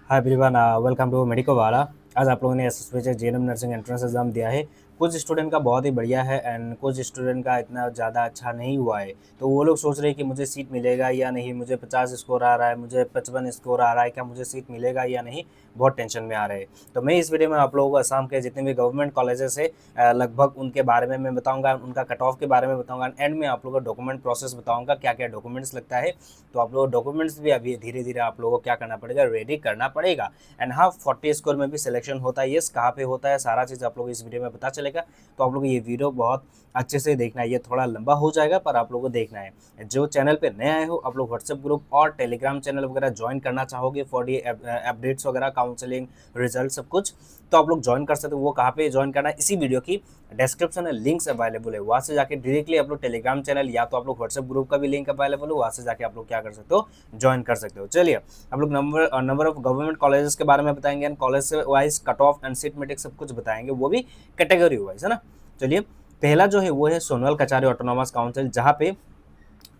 Hi everyone, welcome to medico वाला। आज आप लोगों ने SSB GNM nursing entrance exam दिया है। कुछ स्टूडेंट का बहुत ही बढ़िया है एंड कुछ स्टूडेंट का इतना ज़्यादा अच्छा नहीं हुआ है। तो वो लोग सोच रहे हैं कि मुझे सीट मिलेगा या नहीं, मुझे 50 स्कोर आ रहा है, मुझे 55 स्कोर आ रहा है, क्या मुझे सीट मिलेगा या नहीं, बहुत टेंशन में आ रहे हैं। तो मैं इस वीडियो में आप लोगों को असम के जितने भी गवर्नमेंट कॉलेजेस है लगभग उनके बारे में मैं बताऊँगा, उनका कट ऑफ के बारे में बताऊँगा, एंड में आप लोगों को डॉक्यूमेंट प्रोसेस बताऊँगा क्या क्या डॉक्यूमेंट्स लगता है। तो आप लोग डॉक्यूमेंट्स भी अभी धीरे धीरे आप लोगों को क्या करना पड़ेगा, रेडी करना पड़ेगा। एंड हाँ, 40 स्कोर में भी सिलेक्शन होता है, यस कहाँ पे होता है सारा चीज़ आप लोग इस वीडियो में पता चलेगा। तो आप लोग ये वीडियो बहुत अच्छे से देखना है, ये थोड़ा लंबा हो जाएगा पर आप लोगों को देखना है। जो चैनल पे नए आए हो आप लोग व्हाट्सएप ग्रुप और टेलीग्राम चैनल वगैरह ज्वाइन करना चाहोगे फॉर ये अपडेट्स वगैरह, काउंसलिंग, रिजल्ट सब कुछ, तो आप लोग ज्वाइन कर सकते हो। वो कहाँ पे ज्वाइन करना है, इसी वीडियो की डिस्क्रिप्शन में लिंक्स अवेलेबल है, वहाँ से जाके डायरेक्टली आप लोग टेलीग्राम चैनल या तो आप लोग व्हाट्सएप ग्रुप का भी लिंक अवेलेबल हो, वहाँ से जाके आप लोग क्या कर सकते हो, ज्वाइन कर सकते हो। चलिए आप लोग नंबर ऑफ गवर्नमेंट कॉलेजेस के बारे में बताएंगे एंड कॉलेज से wise cut off and seat matrix सब कुछ बताएंगे, वो भी कैटेगरी वाइज, है ना। चलिए पहला जो है वो है सोनभद्र कचारी ऑटोनॉमस काउंसिल, जहाँ पे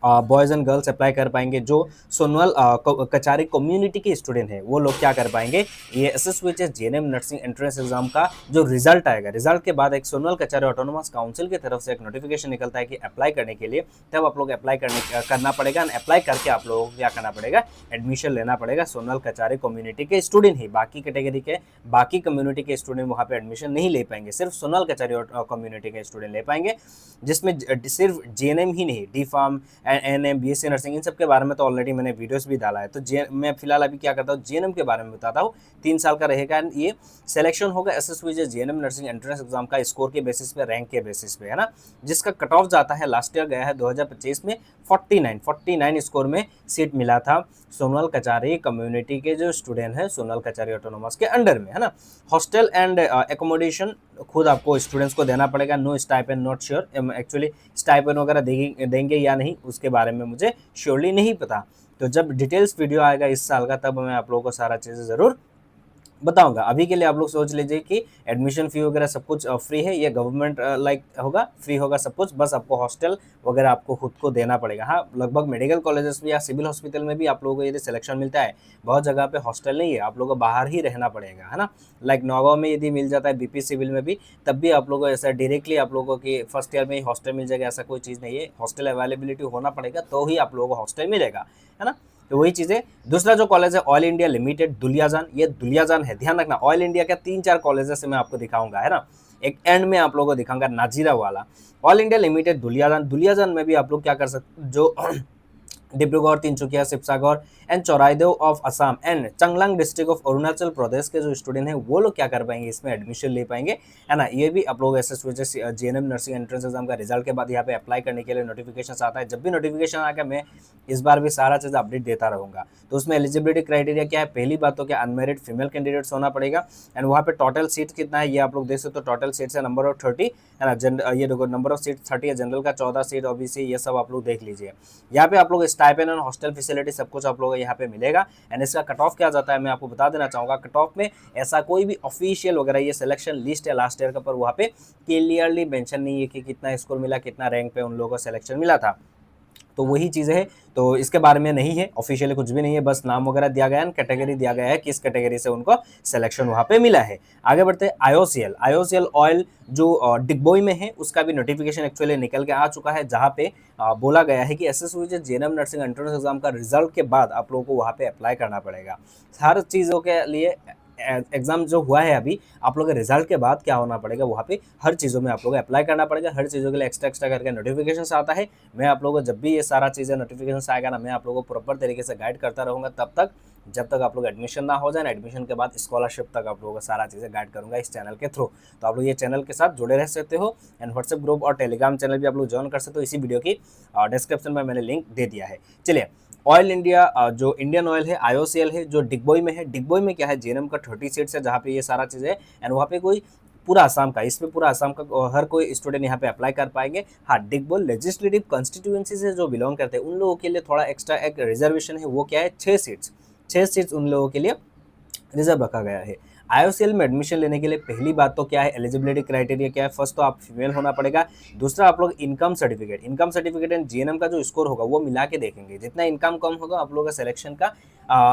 बॉयज़ एंड गर्ल्स अप्लाई कर पाएंगे। जो सोनभद्र कचारी कम्युनिटी के स्टूडेंट हैं वो लोग क्या कर पाएंगे, ये SSB GNM nursing entrance exam का जो रिजल्ट आएगा, रिजल्ट के बाद एक सोनभद्र कचारी ऑटोनॉमस काउंसिल की तरफ से एक नोटिफिकेशन निकलता है कि अप्लाई करने के लिए, तब आप लोग अप्लाई करना पड़ेगा। अप्लाई करके आप लोगों को क्या करना पड़ेगा, एडमिशन लेना पड़ेगा। सोनभद्र कचारी कम्युनिटी के स्टूडेंट ही, बाकी कैटेगरी के बाकी कम्युनिटी के स्टूडेंट वहाँ पे एडमिशन नहीं ले पाएंगे, सिर्फ सोनभद्र कचारी कम्युनिटी के स्टूडेंट ले पाएंगे, जिसमें सिर्फ जेएनएम ही नहीं, D pharm, NM, BSc nursing, इन सब के बारे में तो ऑलरेडी मैंने वीडियोस भी डाला है। तो मैं फिलहाल अभी क्या करता हूँ, जेएनएम के बारे में बताता हूँ। 3 साल का रहेगा एंड ये सिलेक्शन होगा SSB GNM nursing entrance exam का स्कोर के बेसिस पे, रैंक के बेसिस पे, है ना। जिसका कट ऑफ जाता है, लास्ट ईयर गया है 2025 में 49 स्कोर में सीट मिला था सोनभद्र कचारी कम्युनिटी के जो स्टूडेंट है सोनभद्र कचारी ऑटोनोमस के अंडर में, है ना। हॉस्टल एंड एकोमोडेशन खुद आपको स्टूडेंट्स को देना पड़ेगा, no stipend, not sure, actually stipend वगैरह देंगे या नहीं उसके बारे में मुझे श्योरली नहीं पता। तो जब डिटेल्स वीडियो आएगा इस साल का, तब मैं आप लोगों को सारा चीज़ें ज़रूर बताऊंगा। अभी के लिए आप लोग सोच लीजिए कि एडमिशन फी वगैरह सब कुछ फ्री है, ये गवर्नमेंट लाइक होगा, फ्री होगा सब कुछ, बस आपको हॉस्टल वगैरह आपको खुद को देना पड़ेगा। हाँ, लगभग मेडिकल कॉलेजेस में या सिविल हॉस्पिटल में भी आप लोगों को यदि सिलेक्शन मिलता है, बहुत जगह पे हॉस्टल नहीं है, आप लोगों को बाहर ही रहना पड़ेगा, है ना। लाइक नौगांव में यदि मिल जाता है बीपी सिविल में भी, तब भी आप लोगों को ऐसा डायरेक्टली आप लोगों की फर्स्ट ईयर में ही हॉस्टल मिल जाएगा, ऐसा कोई चीज़ नहीं है। हॉस्टल अवेलेबिलिटी होना पड़ेगा तो ही आप लोगों को हॉस्टल मिलेगा, है ना। तो वही चीज़ है। दूसरा जो कॉलेज है ऑल इंडिया लिमिटेड दुलियाजान, ये दुलियाजान है, ध्यान रखना। ऑल इंडिया का 3-4 कॉलेजेस मैं आपको दिखाऊंगा, है ना। एक एंड में आप लोगों को दिखाऊंगा नाजीरा वाला। All India limited Duliajan, Duliajan में भी आप लोग क्या कर सकते, जो Dibrugarh, Tinsukia, Sivasagar and Charaideo of Assam and Changlang district of Arunachal Pradesh के जो स्टूडेंट हैं वो लोग क्या कर पाएंगे, इसमें एडमिशन ले पाएंगे, है ना। ये भी आप लोग SSB GNM nursing entrance exam का रिजल्ट के बाद यहाँ पे अप्लाई करने के लिए नोटिफिकेशन आता है। जब भी नोटिफिकेशन आएगा मैं इस बार भी सारा चीज़ अपडेट देता रहूँगा। तो उसमें एलिजिबिलिटी क्राइटेरिया क्या है, पहली बात तो क्या अनमेरिड फीमेल कैंडिडेट्स होना पड़ेगा एंड वहाँ पे टोटल सीट कितना है ये आप लोग देख सकते हो। टोटल सीट्स है नंबर ऑफ 30, है ना। ये देखो नंबर ऑफ सीट 30 है, जनरल का 14 सीट, ओबीसी, ये सब आप लोग देख लीजिए। यहाँ पे आप लोग स्टाइपेंड और हॉस्टल फैसिलिटी सब कुछ आप लोग यहाँ पे मिलेगा एंड इसका कट ऑफ क्या जाता है मैं आपको बता देना चाहूँगा। कट ऑफ में ऐसा कोई भी ऑफिशियल वगैरह ये सिलेक्शन लिस्ट है लास्ट ईयर का, पर वहाँ पे क्लियरली मेंशन नहीं है कि कितना स्कोर मिला, कितना रैंक पे उन लोगों को सिलेक्शन मिला था। तो वही चीज़ें है, तो इसके बारे में नहीं है ऑफिशियली कुछ भी नहीं है, बस नाम वगैरह दिया गया है, कैटेगरी दिया गया है, किस कैटेगरी से उनको सिलेक्शन वहाँ पे मिला है। आगे बढ़ते हैं आईओसीएल ऑयल जो डिगबोई में है, उसका भी नोटिफिकेशन एक्चुअली निकल के आ चुका है, जहाँ पे बोला गया है कि SSB GNM nursing entrance exam का रिजल्ट के बाद आप लोगों को वहाँ पे अप्लाई करना पड़ेगा। हर चीज़ों के लिए एग्जाम जो हुआ है अभी, आप लोग के रिजल्ट के बाद क्या होना पड़ेगा, वहाँ पे हर चीज़ों में आप लोग अप्लाई करना पड़ेगा। हर चीज़ों के लिए एक्स्ट्रा करके नोटिफिकेशन आता है। मैं आप लोगों को जब भी ये सारा चीज़ें नोटिफिकेशन आएगा ना, मैं आप लोगों को प्रॉपर तरीके से गाइड करता रहूँगा तब तक, जब तक आप लोग एडमिशन ना हो जाए ना, एडमिशन के बाद स्कॉलरशिप तक आप लोगों को सारा चीज़ें गाइड करूँगा इस चैनल के थ्रू। तो आप लोग ये चैनल के साथ जुड़े रह सकते हो एंड व्हाट्सएप ग्रुप और टेलीग्राम चैनल भी आप लोग ज्वाइन कर सकते हो। इसी वीडियो की डिस्क्रिप्शन में मैंने लिंक दे दिया है। चलिए ऑयल इंडिया जो इंडियन ऑयल है, आईओसीएल है, जो डिगबोई में है। डिगबोई में क्या है, जेएनएम का 30 सीट्स है जहाँ पे ये सारा चीज़ है एंड वहाँ पे कोई पूरा आसाम का, इसमें पूरा आसाम का हर कोई स्टूडेंट यहाँ पे अप्लाई कर पाएंगे। हाँ, डिगबोई लेजिस्लेटिव कॉन्स्टिट्यूएंसी से जो बिलोंग करते हैं उन लोगों के लिए थोड़ा एक्स्ट्रा एक रिजर्वेशन है, वो क्या है, 6 सीट्स उन लोगों के लिए रिजर्व रखा गया है। आईओसीएल में एडमिशन लेने के लिए पहली बात तो क्या है, एलिजिबिलिटी क्राइटेरिया क्या है, फर्स्ट तो आप फीमेल होना पड़ेगा, दूसरा आप लोग इनकम सर्टिफिकेट एंड जीएनएम का जो स्कोर होगा वो मिला के देखेंगे, जितना इनकम कम होगा आप लोगों का सिलेक्शन का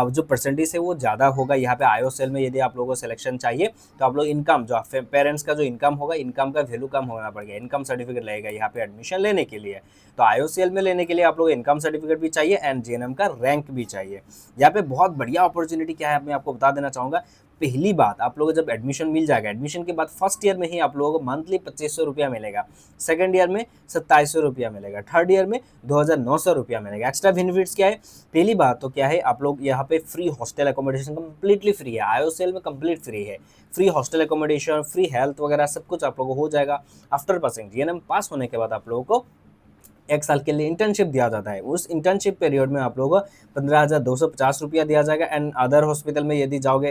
जो परसेंटेज है वो ज़्यादा होगा। यहाँ पे आईओसीएल में यदि आप लोगों को सिलेक्शन चाहिए तो आप लोग इनकम जो पेरेंट्स का जो इनकम होगा, इनकम का वैल्यू कम होना पड़ेगा, इनकम सर्टिफिकेट लगेगा यहाँ पे एडमिशन लेने के लिए। तो आईओसीएल में लेने के लिए आप लोग इनकम सर्टिफिकेट भी चाहिए एंड जीएनएम का रैंक भी चाहिए। यहाँ पे बहुत बढ़िया अपॉर्चुनिटी क्या है मैं आपको बता देना चाहूँगा। पहली बात, आप लोगों को जब एडमिशन मिल जाएगा, एडमिशन के बाद फर्स्ट ईयर में ही आप लोगों को मंथली 2500 रुपया मिलेगा, सेकंड ईयर में 2700 रुपया मिलेगा, थर्ड ईयर में 2900 रुपया मिलेगा। एक्स्ट्रा बेनिफिट्स क्या है, पहली बात तो क्या है, आप लोग यहाँ पे free hostel accommodation completely free है, आईओसीएल में कंप्लीट फ्री है, free hostel accommodation, free health वगैरह सब कुछ आप लोगों को हो जाएगा। आफ्टर पासिंग जीएनएम पास होने के बाद आप लोगों को 1 साल के लिए इंटर्नशिप दिया जाता है। उस इंटर्नशिप पीरियड में आप लोगों को 15,250 रुपया दिया जाएगा एंड अदर हॉस्पिटल में यदि जाओगे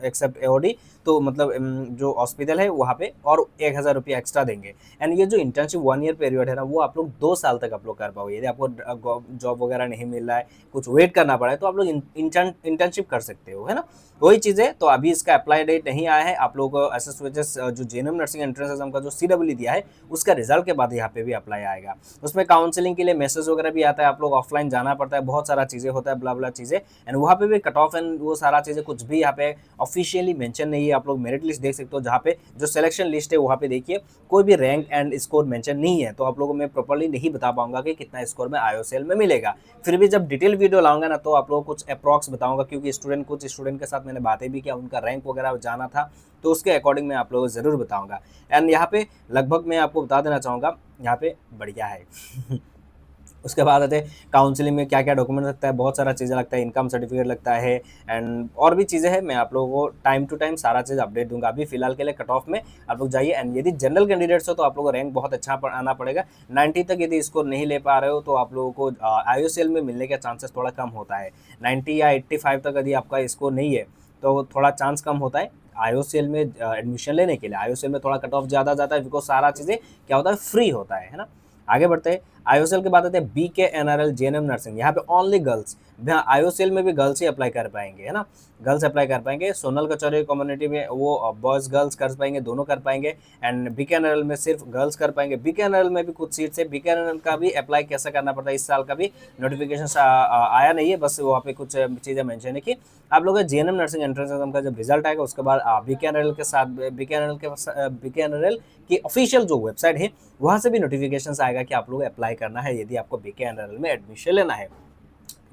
एक्सेप्ट एओडी तो मतलब जो हॉस्पिटल है वहाँ पे और 1,000 रुपया एक्स्ट्रा देंगे। एंड ये जो इंटर्नशिप 1 ईयर पीरियड है ना, वो आप लोग 2 साल तक आप लोग कर पाओगे। यदि आपको जॉब वगैरह नहीं मिल रहा है, कुछ वेट करना पड़ा है, तो आप लोग इंटर्नशिप कर सकते हो, है ना। वही चीज़ें तो अभी इसका अप्लाई डेट नहीं आया है। आप लोग को एसएसवीएच जो जेएनएम नर्सिंग एंट्रेंस एग्जाम का जो सीडब्ल्यू दिया है उसका रिजल्ट के बाद यहाँ पे भी अप्लाई आएगा। उसमें काउंसलिंग के लिए मैसेज वगैरह भी आता है, आप लोग ऑफलाइन जाना पड़ता है, बहुत सारा चीज़ें होता है, ब्ला ब्ला चीज़ें। एंड वहाँ पे भी कट ऑफ एंड वो सारा चीज़ें कुछ भी यहाँ पे ऑफिशियली मेंशन नहीं है। आप लोग मेरिट लिस्ट देख सकते हो, जहाँ पे जो सिलेक्शन लिस्ट है वहाँ पे देखिए कोई भी रैंक एंड स्कोर मेंशन नहीं है। तो आप लोगों को मैं प्रॉपर्ली नहीं बता पाऊंगा कि कितना स्कोर में आईओसीएल में मिलेगा। फिर भी जब डिटेल वीडियो लाऊंगा ना तो आप लोगों को कुछ अप्रॉक्स बताऊंगा, क्योंकि कुछ स्टूडेंट के साथ मैंने बातें भी किया, उनका रैंक वगैरह जाना था, तो उसके अकॉर्डिंग मैं आप लोगों को ज़रूर बताऊंगा। एंड यहाँ पे लगभग मैं आपको बता देना चाहूँगा, यहाँ पे बढ़िया है। उसके बाद आते हैं काउंसलिंग में क्या क्या डॉक्यूमेंट लगता है, बहुत सारा चीज़ें लगता है, इनकम सर्टिफिकेट लगता है एंड और भी चीज़ें हैं। मैं आप लोगों को टाइम टू टाइम सारा चीज़ अपडेट दूंगा। अभी फिलहाल के लिए कट ऑफ में आप लोग जाइए एंड यदि जनरल कैंडिडेट्स हो तो आप लोगों को रैंक बहुत अच्छा आना पड़ेगा। 90 तक यदि स्कोर नहीं ले पा रहे हो तो आप लोगों को आईओसीएल में मिलने का चांसेस थोड़ा कम होता है। 90 या 85 तक यदि आपका स्कोर नहीं है तो थोड़ा चांस कम होता है आईओसीएल में एडमिशन लेने के लिए। आईओसीएल में थोड़ा कट ऑफ ज़्यादा जाता है, बिकॉज सारा चीज़ें क्या होता है, फ्री होता है ना। आगे बढ़ते हैं, आईओसीएल के बाद आते हैं बीके एनआरएल जेएनएम नर्सिंग। यहाँ पे ओनली गर्ल्स, आईओसीएल में भी गर्ल्स ही अप्लाई कर पाएंगे, है ना, गर्ल्स अप्लाई कर पाएंगे। सोनल कचौरी कम्युनिटी में वो बॉयज गर्ल्स कर पाएंगे, दोनों कर पाएंगे। एंड बीके एनआरएल में सिर्फ गर्ल्स कर पाएंगे। बीके एनआरएल में भी कुछ सीट्स है, बीके एनआरएल का भी अप्लाई कैसे करना पड़ता है, इस साल का भी नोटिफिकेशन आया नहीं है, बस वहाँ पे कुछ चीज़ें मेंशन है कि आप लोग जेएनएम नर्सिंग एंट्रेंस एग्जाम का जब रिजल्ट आएगा उसके बाद बीके एनआरएल के साथ बीके एनआरएल की ऑफिशियल जो वेबसाइट है वहाँ से भी नोटिफिकेशन आएगा कि आप लोग अप्लाई करना है यदि आपको बीके एनआरएल में एडमिशन लेना है।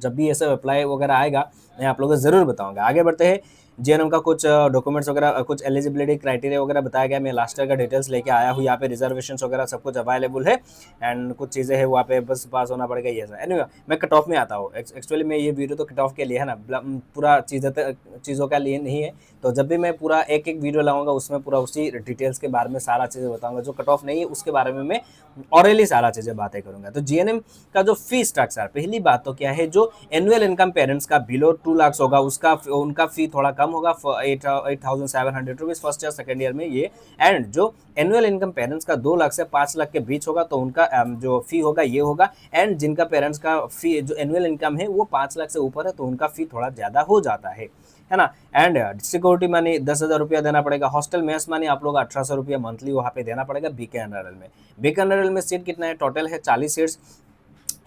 जब भी ऐसा अप्लाई वगैरह आएगा मैं आप लोगों को ज़रूर बताऊंगा। आगे बढ़ते हैं, जेएनएम का कुछ डॉक्यूमेंट्स वगैरह, कुछ एलिजिबिलिटी क्राइटेरिया वगैरह बताया गया। मैं लास्ट ईयर का डिटेल्स लेके आया हूँ। यहाँ पे रिजर्वेशन वगैरह सब कुछ अवेलेबल है एंड कुछ चीज़ें हैं वहाँ पे बस पास होना पड़ेगा, ये सब। एनीवे मैं कट ऑफ में आता हूँ। एक्चुअली मैं ये वीडियो तो कट ऑफ के लिए है ना, पूरा चीज़ों का लिए नहीं है। तो जब भी मैं पूरा एक एक वीडियो लाऊंगा उसमें पूरा उसी डिटेल्स के बारे में सारा चीज़ें बताऊंगा। जो कट ऑफ नहीं है उसके बारे में मैं ऑरली सारा चीज़ें बातें करूंगा। तो जीएनएम का जो फी स्ट्रक्चर, पहली बात तो क्या है, जो एनुअल इनकम पेरेंट्स का बिलो 2 लाख होगा उसका उनका फी थोड़ा कम होगा, 8,700 rupees first year second year में ये। एंड जो एनुअल इनकम पेरेंट्स का 2 लाख से 5 लाख के बीच होगा तो उनका जो फी होगा ये होगा। एंड जिनका पेरेंट्स का फी जो एनुअल इनकम है वो 5 लाख से ऊपर है तो उनका फी थोड़ा ज़्यादा हो जाता है ना। एंड सिक्योरिटी मनी 10,000 रुपया देना पड़ेगा। हॉस्टल मेस मनी आप लोग 1800 रुपया मंथली वहाँ पे देना पड़ेगा बीके एनआरएल में। बीके एनआरएल में सीट कितना है, टोटल है 40 सीट्स,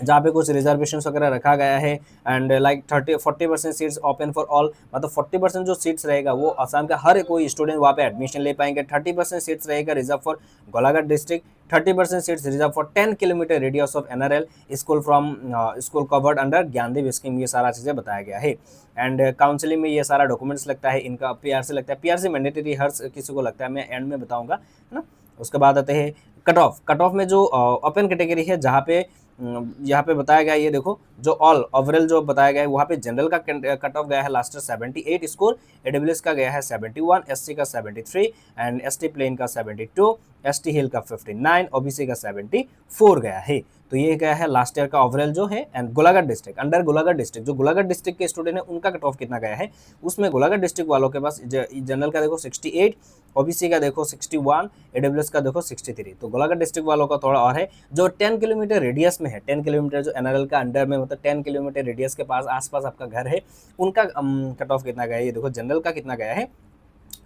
जहाँ पे कुछ रिजर्वेशन वगैरह रखा गया है। And like 40% seats open for all, मतलब 40% जो सीट्स रहेगा वो असम का हर कोई स्टूडेंट वहाँ पे एडमिशन ले पाएंगे। 30% सीट्स रहेगा reserve for Golaghat district, 30% seats reserve for 10 kilometre radius of NRL school from school covered under Gyandev scheme. ये सारा चीज़ें बताया गया है। एंड काउंसलिंग में ये सारा डॉक्यूमेंट्स लगता है, इनका पीआरसी लगता है। पीआरसी मैंडेटरी हर किसी को लगता है, मैं एंड में बताऊंगा, है ना। उसके बाद आते हैं कट ऑफ। कट ऑफ में जो ओपन कैटेगरी है, जहाँ पे यहाँ पे बताया गया, ये देखो जो ऑल ओवरऑल जो बताया गया है वहाँ पे जनरल का कट ऑफ गया है लास्ट 78 स्कोर, एडब्ल्यूएस का गया है 71, एससी का 73 एंड एसटी प्लेन का 72, एसटी हिल का 59, ओबीसी का 74 गया है। तो ये गया है लास्ट ईयर का ओवरऑल जो है। And Golaghat district, under Golaghat district, जो गोलाघाट डिस्ट्रिक्ट के स्टूडेंट है उनका कट ऑफ कितना गया है, उसमें गोलाघाट डिस्ट्रिक्ट वालों के पास जनरल का देखो 68, ओबीसी का देखो 61, एडब्ल्यूएस का देखो 63। तो गोलाघाट डिस्ट्रिक्ट वालों का थोड़ा और है। जो 10 किलोमीटर रेडियस में है, 10 किलोमीटर जो एनआरएल का अंडर में, मतलब 10 किलोमीटर रेडियस के पास आसपास आपका घर है, उनका कट ऑफ कितना गया है, ये देखो जनरल का कितना गया है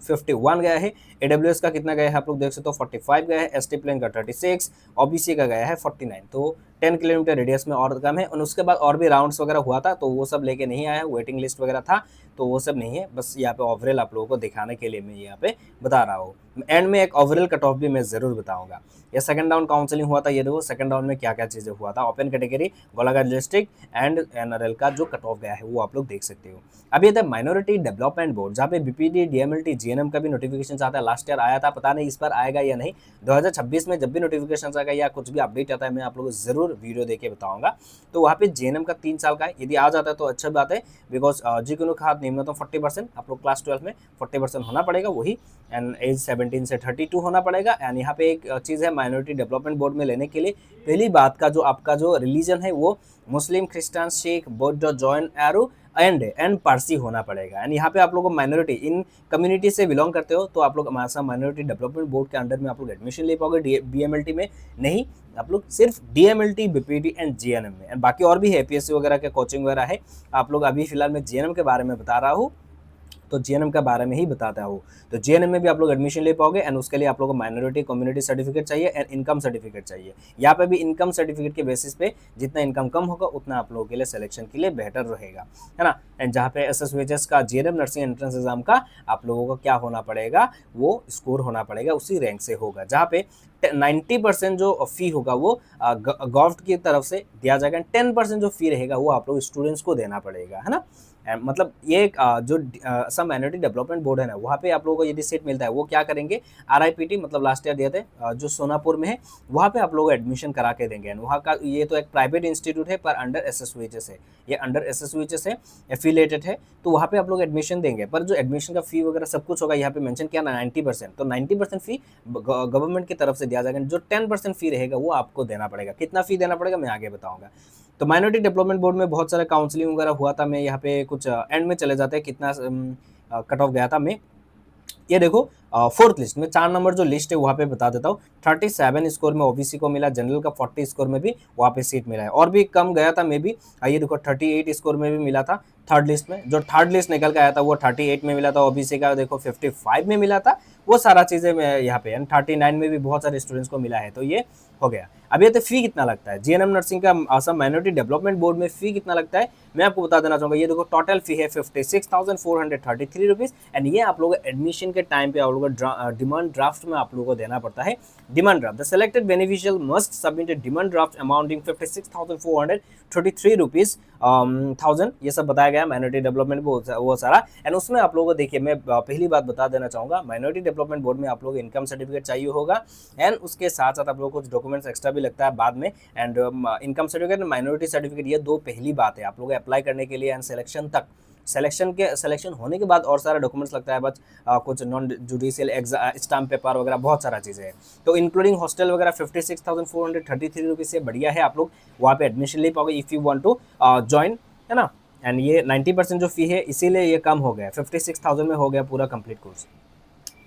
51 गया है, AWS का कितना गया है आप लोग देख सकते हो 45 गया है, ST प्लेन का 36, OBC का गया है 49। तो 10 किलोमीटर रेडियस में और कम है। और उसके बाद और भी राउंड्स वगैरह हुआ था तो वो सब लेके नहीं आया है, वेटिंग लिस्ट वगैरह था तो वो सब नहीं है, बस यहाँ पे ओवरऑल आप लोगों को दिखाने के लिए मैं यहाँ पे बता रहा हूँ। एंड में एक ओवरऑल कट ऑफ भी मैं जरूर बताऊंगा। ये सेकंड राउंड काउंसलिंग हुआ था, ये देखो सेकंड राउंड में क्या क्या चीजें हुआ था। Open category, Golaghat district and NRL का जो कट ऑफ गया है वो आप लोग देख सकते हो। अब ये था माइनॉरिटी डेवलपमेंट बोर्ड, जहाँ पे BPD, DMLT, GNM का भी नोटिफिकेशन आता है। लास्ट ईयर आया था, पता नहीं इस बार आएगा या नहीं। 2026 में जब भी नोटिफिकेशन आएगा या कुछ भी अपडेट आता है मैं आप लोगों को जरूर वीडियो देके बताऊंगा। तो वहाँ पे GNM का 3 साल का है, यदि आ जाता है तो अच्छी बात है, बिकॉज जिक्नो खाद न्यूनतम 40% आप लोग क्लास 12 में 40% होना पड़ेगा वही, एंड एज 17 से 32 होना पड़ेगा। एंड यहाँ पे एक चीज़ है माइनॉरिटी डेवलपमेंट बोर्ड में लेने के लिए, पहली बात का जो आपका जो रिलीजन है वो मुस्लिम, क्रिश्चियन, सिख, बौद्ध, जैन एंड पारसी होना पड़ेगा। एंड यहाँ पे आप लोग को माइनॉरिटी इन कम्युनिटी से बिलोंग करते हो तो आप लोग हमारे साथ माइनॉरिटी डेवलपमेंट बोर्ड के अंडर में आप लोग एडमिशन ले पाओगे। BMLT में नहीं, आप लोग सिर्फ DMLT, BPD एंड GNM में। एंड बाकी और भी है, APSC वगैरह के कोचिंग वगैरह है। आप लोग अभी फिलहाल मैं GNM के बारे में बता रहा हूँ, तो GNM के बारे में ही बताता हूँ। तो GNM में भी आप लोग एडमिशन ले पाओगे। एंड उसके लिए आप लोगों को माइनॉरिटी कम्युनिटी सर्टिफिकेट चाहिए एंड इनकम सर्टिफिकेट चाहिए। यहाँ पे भी इनकम सर्टिफिकेट के बेसिस पे जितना इनकम कम होगा उतना आप लोगों के लिए सिलेक्शन के लिए बेहतर रहेगा, है ना। एंड जहाँ पे SSVHS का GNM नर्सिंग एंट्रेंस एग्जाम का आप लोगों को क्या होना पड़ेगा, वो स्कोर होना पड़ेगा, उसी रैंक से होगा। जहाँ पे 90% जो फी होगा वो गवर्नमेंट की तरफ से दिया जाएगा, 10% जो फी रहेगा वो आप लोग स्टूडेंट्स को देना पड़ेगा, है ना। मतलब ये एक जो असम माइनॉरिटी डेवलपमेंट बोर्ड है ना, वहाँ पे आप लोगों को यदि सीट मिलता है वो क्या करेंगे, RIPT मतलब लास्ट ईयर दिए थे जो सोनापुर में है, वहाँ पे आप लोगों को एडमिशन करा के देंगे। वहाँ का ये तो एक प्राइवेट इंस्टीट्यूट है पर अंडर SSVHS है, ये अंडर SSVHS है, एफिलेटेड है, तो वहाँ पे आप लोग एडमिशन देंगे। पर जो एडमिशन का फी वगैरह सब कुछ होगा, यहाँ पे मेंशन किया ना 90%, तो 90% फी गवर्नमेंट की तरफ से दिया जाएगा। जो 10% फी रहेगा वो आपको देना पड़ेगा। कितना फी देना पड़ेगा मैं आगे बताऊंगा। तो माइनॉरिटी डेवलपमेंट बोर्ड में बहुत सारा काउंसलिंग वगैरह हुआ था। मैं यहाँ पे कुछ एंड में चले जाते हैं कितना कट ऑफ गया था। मैं ये देखो 4th लिस्ट में 4 नंबर जो लिस्ट है वहाँ पे बता देता हूँ। 37 स्कोर में OBC को मिला, जनरल का 40 स्कोर में भी वहाँ पे सीट मिला है। और भी कम गया था मे भी, ये देखो 38 स्कोर में भी मिला था 3rd लिस्ट में। जो 3rd लिस्ट निकल के आया था वो 38 में मिला था, OBC का देखो 55 में मिला था। वो सारा चीज़ें यहाँ पे 39 में भी बहुत सारे स्टूडेंट्स को मिला है, तो ये हो गया। अब ये तो फी कितना लगता है GNM नर्सिंग का असम माइनॉरिटी डेवलपमेंट बोर्ड में फी कितना लगता है मैं आपको बता देना चाहूँगा। ये देखो टोटल फी है 56,433 रुपीज़। एंड ये आप लोगों को एडमिशन के टाइम पे आप लोगों को डिमांड ड्राफ्ट में आप लोगों को देना पड़ता है। Demand draft, the selected beneficial must submit A demand draft amounting 56,433 rupees 1000, ये सब बताया गया माइनॉरिटी डेवलपमेंट वो सारा। एंड उसमें आप लोगों को देखिए मैं पहली बात बता देना चाहूँगा, माइनॉरिटी डेवलपमेंट बोर्ड में आप लोग इनकम सर्टिफिकेट चाहिए होगा। एंड उसके साथ साथ आप लोगों को कुछ डॉक्यूमेंट्स एक्स्ट्रा भी लगता है बाद में। And income certificate, minority certificate, ये दो पहली बात है आप लोग अप्लाई करने के लिए। एंड सिलेक्शन होने के बाद और सारा डॉक्यूमेंट्स लगता है, बस कुछ नॉन जुडिशियल स्टाम्प पेपर वगैरह बहुत सारा चीज़ें हैं। तो इंक्लूडिंग हॉस्टल वगैरह 56,433 रुपीज़ से बढ़िया है, आप लोग वहाँ पे एडमिशन ले पाओगे if you want to join, है ना। एंड ये 90% जो फ़ी है इसीलिए ये कम हो गया, 56,000 में हो गया पूरा कंप्लीट कोर्स।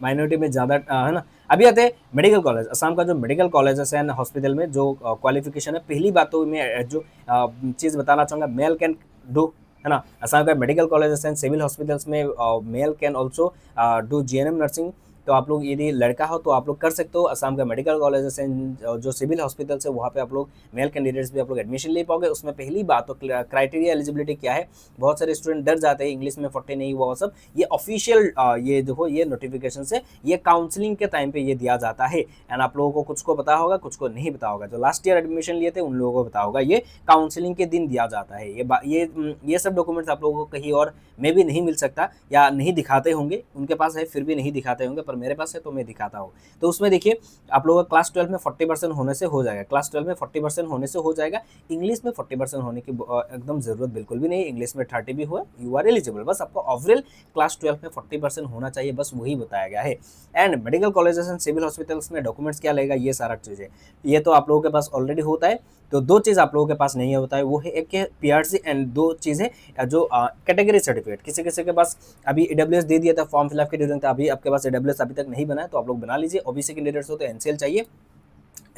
माइनॉरिटी में ज़्यादा है ना। अभी आते हैं मेडिकल कॉलेज। असम का जो मेडिकल कॉलेजेस है हॉस्पिटल में जो क्वालिफिकेशन है, पहली बात तो मैं जो चीज़ बताना चाहूँगा, मेल कैन डू, है ना। असम का medical colleges and civil hospitals में male can also do GNM nursing. तो आप लोग यदि लड़का हो तो आप लोग कर सकते हो। असम का मेडिकल कॉलेजेस एंड जो सिविल हॉस्पिटल्स है वहाँ पे आप लोग मेल कैंडिडेट्स भी आप लोग एडमिशन ले पाओगे। उसमें पहली बात तो क्राइटेरिया एलिजिबिलिटी क्या है, बहुत सारे स्टूडेंट डर जाते हैं इंग्लिश में 40 नहीं हुआ, वो सब ये ऑफिशियल ये देखो ये नोटिफिकेशन से ये काउंसलिंग के टाइम पे ये दिया जाता है। एंड आप लोगों को कुछ को पता होगा कुछ को नहीं पता होगा, जो लास्ट ईयर एडमिशन लिए थे उन लोगों को पता होगा, ये काउंसलिंग के दिन दिया जाता है। ये सब डॉक्यूमेंट्स आप लोगों को कहीं और में भी नहीं मिल सकता या नहीं दिखाते होंगे, उनके पास है फिर भी नहीं दिखाते होंगे, पर मेरे पास है तो मैं दिखाता हूँ। तो उसमें देखिए आप लोगों का क्लास 12 में 40% होने से हो जाएगा, क्लास 12 में 40% होने से हो जाएगा। इंग्लिश में 40% होने की एकदम ज़रूरत बिल्कुल भी नहीं, इंग्लिश में 30 भी हुआ यू आर एलिजिबल। बस आपको ओवरऑल क्लास 12 में 40% होना चाहिए, बस वही बताया गया है। And medical colleges and civil hospitals में डॉक्यूमेंट्स क्या लगेगा, ये सारा चीज़ें ये तो आप लोगों के पास ऑलरेडी होता है। तो दो चीज़ आप लोगों के पास नहीं होता है, वो है एक है PRC एंड दो चीज़ है जो कैटेगरी सर्टिफिकेट। किसी किसी के पास अभी AWS दे दिया था फॉर्म फिलअप के ड्यूरिंग, अभी आपके पास AWS अभी तक नहीं बना है तो आप लोग बना लीजिए। OBC कैंडिडेट्स हो तो NCL चाहिए,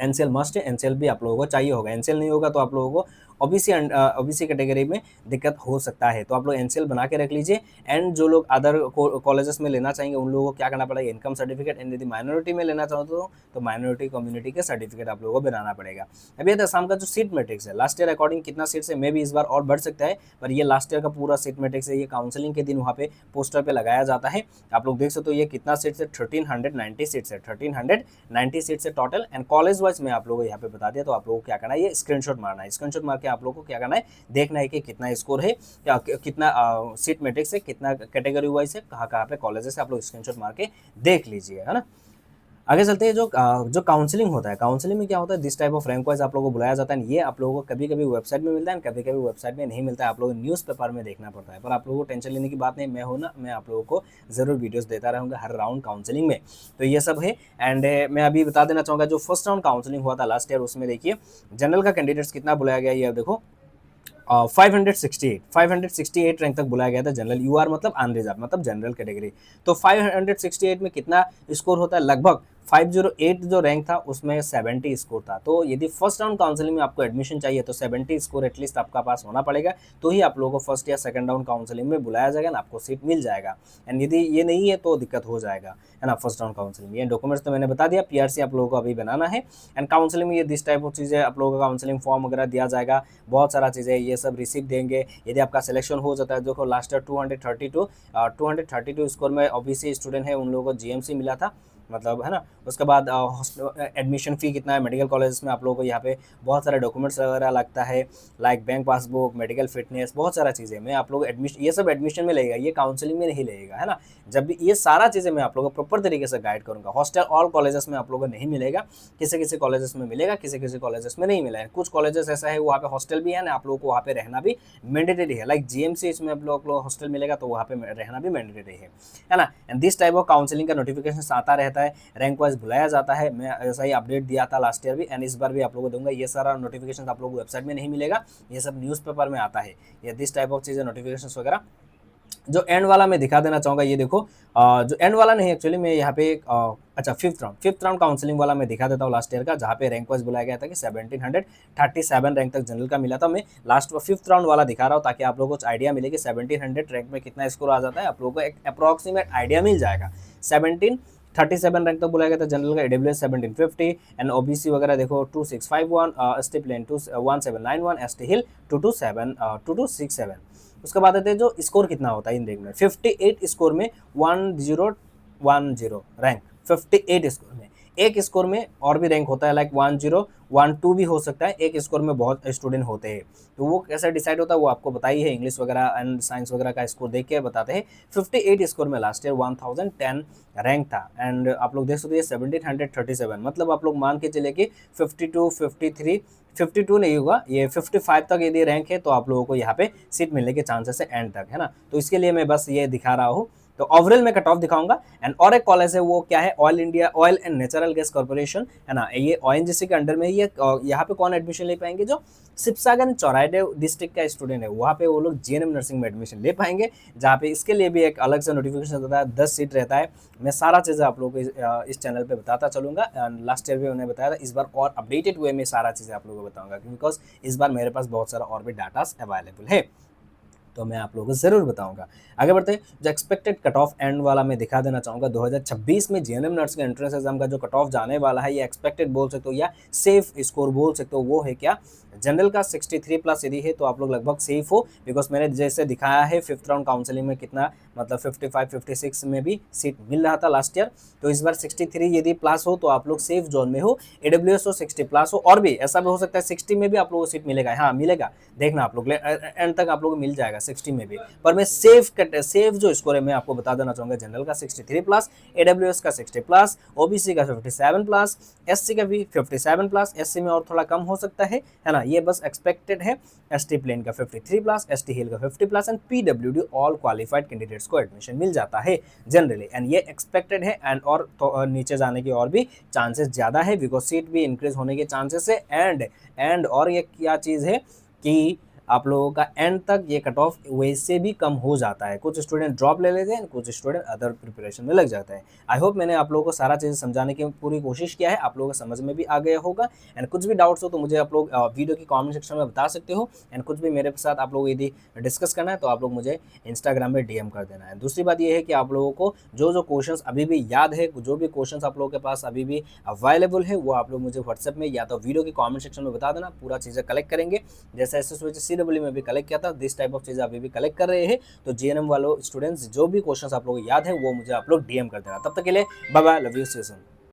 NCL मस्ट है, NCL भी आप लोगों को चाहिए होगा। NCL नहीं होगा तो आप लोगों को ओबीसी ओबीसी कैटेगरी में दिक्कत हो सकता है। तो आप लोग एनसीएल बना के रख लीजिए। एंड जो लोग अदर कॉलेजेस में लेना चाहेंगे उन लोगों को क्या करना पड़ेगा, इनकम सर्टिफिकेट। एंड यदि माइनॉरिटी में लेना चाहो तो माइनॉरिटी कम्युनिटी के सर्टिफिकेट आप लोगों को बनाना पड़ेगा। अभी असम का जो सीट मैट्रिक्स है लास्ट ईयर अकॉर्डिंग कितना सीट्स है, मे भी इस बार और बढ़ सकता है, पर ये लास्ट ईयर का पूरा सीट मैट्रिक्स है। ये काउंसलिंग के दिन वहाँ पे पोस्टर पे लगाया जाता है। आप लोग देख सकते हो ये कितना सीट्स है, 1390 सीट्स है, 1390 सीट्स है टोटल। एंड कॉलेज वाइज में आप लोगों को यहाँ पे बता दिया। तो आप लोगों को क्या करना है, ये स्क्रीनशॉट मारना है। स्क्रीनशॉट मार के आप लोगों को क्या करना है, देखना है कि कितना स्कोर है, कितना सीट मैट्रिक्स है, कितना कैटेगरी वाइज है, कहाँ पे कॉलेजेस है, आप लोग स्क्रीनशॉट मार के देख लीजिए, है ना। आगे चलते हैं। जो काउंसलिंग होता है, काउंसलिंग में क्या होता है, this type of rank wise आप लोगों को बुलाया जाता है। ये आप लोगों को कभी कभी वेबसाइट में मिलता है, कभी कभी वेबसाइट में नहीं मिलता है, आप लोगों को न्यूज़पेपर में देखना पड़ता है। पर आप लोगों को टेंशन लेने की बात नहीं, मैं हूँ ना, मैं आप लोगों को जरूर वीडियोस देता रहूँगा हर राउंड काउंसलिंग में। तो ये सब है। एंड मैं अभी बता देना चाहूँगा जो फर्स्ट राउंड काउंसलिंग हुआ था लास्ट ईयर, उसमें देखिए जनरल का कैंडिडेट्स कितना बुलाया गया, ये देखो 568 रैंक तक बुलाया गया था जनरल। यूआर मतलब अनरिजर्व मतलब जनरल कैटेगरी। तो 568 में कितना स्कोर होता है, लगभग 508 जो रैंक था उसमें 70 स्कोर था। तो यदि फर्स्ट राउंड काउंसलिंग में आपको एडमिशन चाहिए तो 70 स्कोर एटलीस्ट आपका पास होना पड़ेगा, तो ही आप लोगों को फर्स्ट या सेकंड राउंड काउंसलिंग में बुलाया जाएगा ना, आपको सीट मिल जाएगा। एंड यदि ये नहीं है तो दिक्कत हो जाएगा, है ना, फर्स्ट राउंड काउंसलिंग में। ये डॉक्यूमेंट्स तो मैंने बता दिया, पीआरसी आप लोगों को अभी बनाना है। एंड काउंसलिंग में ये दिस टाइप ऑफ चीज़ें आप लोगों का काउंसलिंग फॉर्म वगैरह दिया जाएगा, बहुत सारा चीज़ें ये सब रिसीव देंगे। यदि आपका सिलेक्शन हो जाता है, देखो लास्ट ईयर 232 स्कोर में ओबीसी स्टूडेंट है, उन लोगों को जीएमसी मिला था, मतलब, है ना। उसके बाद एडमिशन फ़ी कितना है मेडिकल कॉलेज में, आप लोगों को यहाँ पे बहुत सारे डॉक्यूमेंट्स वगैरह लगता है, like bank passbook, medical fitness, बहुत सारा चीज़ें मैं आप लोग एडमिशन, ये सब एडमिशन में लगेगा, ये काउंसलिंग में नहीं लगेगा, है ना। जब भी ये सारा चीज़ें मैं आप लोगों को प्रॉपर तरीके से गाइड करूँगा। हॉस्टल ऑल कॉलेजेस में आप लोगों को नहीं मिलेगा, किसी किसी कॉलेजेस में मिलेगा, किसी किसी कॉलेजेस में नहीं मिलेगा। कुछ कॉलेजेस ऐसा है वहाँ पे हॉस्टल भी है ना, आप लोगों को वहाँ पे रहना भी मैंडेटरी है। लाइक जीएमसी इसमें आप लोग हॉस्टल मिलेगा, तो वहाँ पे रहना भी मैंडेटरी है ना। And this type of counselling का नोटिफिकेशन आता रहता है, रैंक वाइज बुलाया जाता है। मैं ऐसा ही अपडेट दिया था लास्ट ईयर भी, एंड इस बार भी आप लोगों को दूंगा। ये सारा नोटिफिकेशन आप लोगों को वेबसाइट में नहीं मिलेगा, ये सब न्यूज़पेपर में आता है, ये दिस टाइप ऑफ चीज़ें नोटिफिकेशन वगैरह। जो एंड वाला मैं दिखा देना चाहूँगा, ये देखो जो एंड वाला नहीं, एक्चुअली मैं यहाँ पे अच्छा फिफ्थ राउंड काउंसलिंग वाला मैं दिखा देता हूँ लास्ट ईयर का, जहाँ पे रैंक वाइज बुलाया गया था कि 1737 रैंक तक जनरल का मिला था। मैं लास्ट फिफ्थ राउंड वाला दिखा रहा हूँ ताकि आप लोगों को आइडिया मिले कि 1700 रैंक में कितना स्कोर आ जाता है, आप लोगों को एक अप्रॉक्सीमेट आइडिया मिल जाएगा। 1737 रैंक तक बुलाया गया था जनरल का, एडब्ल्यूएस 1750 एंड ओबीसी वगैरह देखो 2651, एसटी प्लेन 1791, एसटी हिल 2267। उसके बाद आते हैं जो स्कोर कितना होता है इन देखना, 58 स्कोर में 1010 रैंक, 58 स्कोर में। एक स्कोर में और भी रैंक होता है, लाइक 1012 भी हो सकता है, एक स्कोर में बहुत स्टूडेंट होते हैं। तो वो कैसे डिसाइड होता है वो आपको बताई है, इंग्लिश वगैरह एंड साइंस वगैरह का स्कोर देख के बताते हैं। 58 स्कोर में लास्ट ईयर 1010 रैंक था। एंड आप लोग देख सकते हैं 1737, मतलब आप लोग मान के चले कि 52, 53, 52 नहीं होगा, ये 55 तक यदि रैंक है तो आप लोगों को यहाँ पे सीट मिलने के चांसेस है एंड तक, है ना। तो इसके लिए मैं बस ये दिखा रहा हूँ। तो ओवरऑल में कट ऑफ दिखाऊंगा। एंड और एक कॉलेज है, वो क्या है, oil India oil and natural gas corporation, है ना। ये ओएनजीसी के अंडर में ही है। यहाँ पे कौन एडमिशन ले पाएंगे, जो सिपसागंज चौराइडेव डिस्ट्रिक्ट का स्टूडेंट है, वहाँ पे वो लोग जीएनएम नर्सिंग में एडमिशन ले पाएंगे, जहाँ पे इसके लिए भी एक अलग से नोटिफिकेशन रहता है, 10 सीट रहता है। मैं सारा चीज़ें आप लोगों को इस चैनल पे बताता चलूँगा। लास्ट ईयर भी उन्हें बताया था, इस बार और अपडेटेड वे में सारा चीज़ें आप लोगों को बताऊँगा, बिकॉज इस बार मेरे पास बहुत सारा और भी डाटास अवेलेबल है, तो मैं आप लोगों को ज़रूर बताऊंगा। आगे बढ़ते हैं, जो एक्सपेक्टेड कट ऑफ एंड वाला मैं दिखा देना चाहूँगा। 2026 में जीएनएम नर्सिंग एंट्रेंस एग्जाम का जो कट ऑफ जाने वाला है, ये एक्सपेक्टेड बोल सकते हो या सेफ स्कोर बोल सकते हो, वो है क्या, जनरल का 63 प्लस यदि है तो आप लोग लगभग सेफ हो, बिकॉज मैंने जैसे दिखाया है फिफ्थ राउंड काउंसलिंग में कितना, मतलब 55, 56 में भी सीट मिल रहा था लास्ट ईयर। तो इस बार 63 यदि प्लस हो तो आप लोग सेफ जोन में हो। एडब्ल्यूएस हो 60 प्लस हो, और भी ऐसा भी हो सकता है 60 में भी आप लोगों को सीट मिलेगा, हाँ मिलेगा, देखना आप लोग एंड तक आप लोगों को मिल जाएगा 60 में भी। पर मैं सेफ जो स्कोर है मैं आपको बता देना चाहूँगा, जनरल का 63 प्लस, एडब्ल्यूएस का 60 प्लस, ओबीसी का 57 प्लस, एससी का भी 57 प्लस, एससी में और थोड़ा कम हो सकता है ना, ये बस एक्सपेक्टेड है। एसटी प्लेन का 53 प्लस, एसटी हिल का 50 plus and PWD all qualified candidates को एडमिशन मिल जाता है जनरली, एंड ये एक्सपेक्टेड है। एंड और तो नीचे जाने की और भी चांसेस ज़्यादा है, बिकॉज सीट भी इंक्रीज होने के चांसेस है। एंड और ये क्या चीज़ है कि आप लोगों का एंड तक ये कट ऑफ वैसे भी कम हो जाता है। कुछ स्टूडेंट ड्रॉप ले लेते हैं, कुछ स्टूडेंट अदर प्रिपरेशन में लग जाते हैं। आई होप मैंने आप लोगों को सारा चीज़ समझाने की पूरी कोशिश किया है, आप लोगों को समझ में भी आ गया होगा। एंड कुछ भी डाउट्स हो तो मुझे आप लोग वीडियो की कमेंट सेक्शन में बता सकते हो। एंड कुछ भी मेरे साथ आप लोग यदि डिस्कस करना है तो आप लोग मुझे इंस्टाग्राम में डीएम कर देना है। दूसरी बात ये है कि आप लोगों को जो क्वेश्चंस अभी भी याद है, जो भी क्वेश्चंस आप लोगों के पास अभी भी अवेलेबल है, वो आप लोग मुझे व्हाट्सएप में या तो वीडियो की कमेंट सेक्शन में बता देना। पूरा चीज़ें कलेक्ट करेंगे, जैसे एसएससी सीडब्ल्यू में भी कलेक्ट किया था, दिस टाइप ऑफ चीज़ें अभी भी कलेक्ट कर रहे हैं। तो जीएनएम वालों स्टूडेंट्स जो भी क्वेश्चंस आप लोग याद है वो मुझे आप लोग डीएम कर देना। तब तक के लिए bye bye, love you, see you soon.